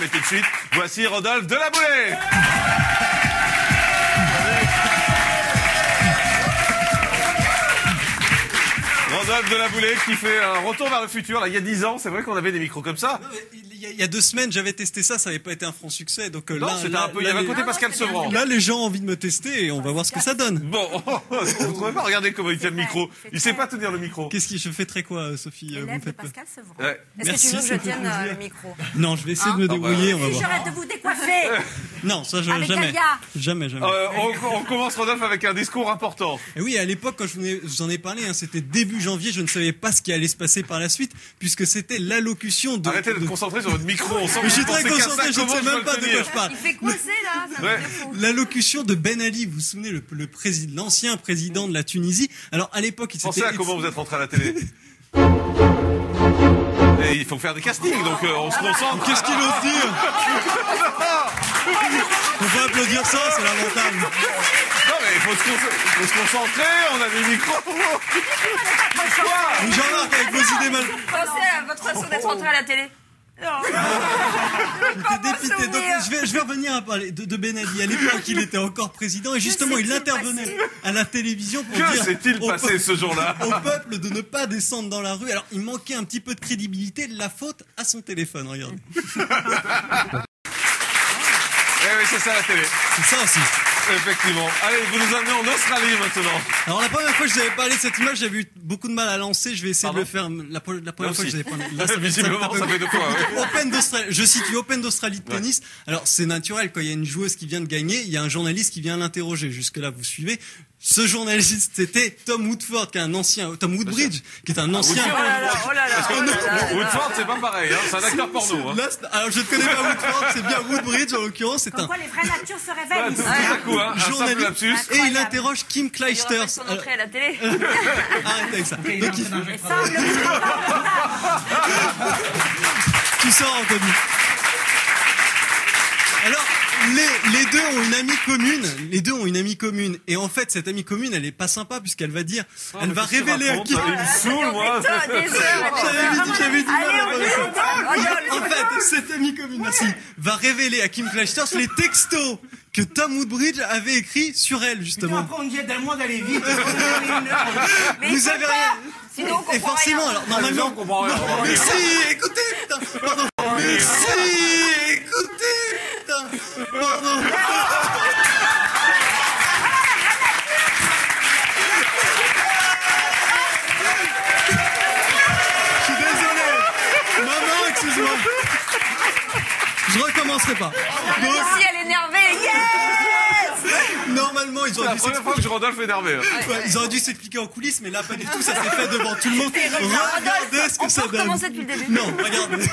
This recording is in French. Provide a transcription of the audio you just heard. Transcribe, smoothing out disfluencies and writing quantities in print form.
mais tout de suite, voici Rodolphe Delaboulé. Rodolphe Delaboulé qui fait un retour vers le futur. Là, il y a 10 ans, c'est vrai qu'on avait des micros comme ça. Non, il y a 2 semaines, j'avais testé ça n'avait pas été un franc succès. Donc non, c'était un peu. Il y avait un côté Pascal Sevran. Là, les gens ont envie de me tester et on va voir ce que ça donne. Bon, vous trouvez pas? Regardez comment il tient le micro. Il sait pas tenir le micro. Qu'est-ce qui je fais très quoi, Sophie? Vous me faites Pascal Sevran. Ouais. Est-ce que tu veux que je tienne le micro? Non, je vais essayer de me débrouiller. On va voir. J'arrête de vous décoiffer. Non, ça Avec jamais. Alia. Jamais. On commence Rodolphe avec un discours important. Et oui, à l'époque, quand je vous en ai parlé, hein, c'était début janvier, je ne savais pas ce qui allait se passer par la suite, puisque c'était l'allocution de... Arrêtez de te concentrer sur votre micro, on sent que je suis vous très pensez qu'à concentré, ça, je ne sais comment même pas de quoi je parle. Il fait coincer là. Ça Ouais. me défoule. L'allocution de Ben Ali, vous vous souvenez, l'ancien président de la Tunisie. Alors, à l'époque, il Pensez s'était... à comment vous êtes rentré à la télé. Et il faut faire des castings, donc on se concentre. Qu'est-ce qu'il ose dire? On peut applaudir ça, c'est lamentable. Non mais il faut se concentrer, on a des micros. Jean-Marc, avec vos idées mal... Pensez à votre façon d'être rentré à la télé. J'étais dépité. Donc, je vais revenir à parler de Ben Ali. À l'époque, il était encore président et justement, il intervenait à la télévision pour Que dire s'est-il passé ce jour-là? au peuple de ne pas descendre dans la rue. Alors, il manquait un petit peu de crédibilité, la faute à son téléphone, regardez. Eh oui, c'est ça la télé. C'est ça aussi. Effectivement. Allez, vous nous amenez en Australie maintenant. Alors, la première fois que je vous avais parlé de cette image, j'avais eu beaucoup de mal à lancer. Je vais essayer de le faire. La première fois que je vous avais parlé. Là, Visiblement, ça fait 2 fois. Ouais. Open d'Australie. Je situe Open d'Australie de tennis. Alors, c'est naturel, quand il y a une joueuse qui vient de gagner, il y a un journaliste qui vient l'interroger. Jusque-là, vous suivez. Ce journaliste, c'était Tom Woodford, qui est un ancien, Tom Woodbridge, qui est un ancien. Oh là là. Woodford, c'est pas pareil, hein. C'est un acteur porno. Hein. Là, alors, je ne connais pas Woodford, c'est bien Woodbridge, en l'occurrence, c'est un Pourquoi les vraies natures se révèlent ici? Tout à coup, hein, un simple journaliste. lapsus. Et il interroge Kim Clijsters. Son entrée à la télé. Arrêtez avec ça. Donc, il Et ça, on le tout ça entendu. Alors, les deux ont une amie commune. Les deux ont une amie commune. Et en fait, cette amie commune, elle est pas sympa puisqu'elle va dire, elle va révéler à Kim. Il me saoule, moi. J'avais dit en fait, cette amie commune, merci, va révéler à Kim Clijsters les textos que Tom Woodbridge avait écrits sur elle, justement. Après, on dit aide-moi d'aller vite. Mais Vous avez rien. Sinon, on comprend Et forcément, rien. alors, Les gens normalement, comprennent rien. mais si, écoutez, putain, pardon. Mais si, écoutez, putain, pardon. Je suis désolé. Maman, excuse-moi. Je recommencerai pas. Donc, Si elle est énervée, yes! normalement, ils C'est auraient la dû première fois que je Rodolphe énervé. Hein. Ouais, ils auraient dû s'expliquer en coulisses, mais là, pas du tout. Ça s'est fait devant tout le monde. Rodolphe, Regardez ce que on ça peut donne. recommencer depuis le début. Non, regardez.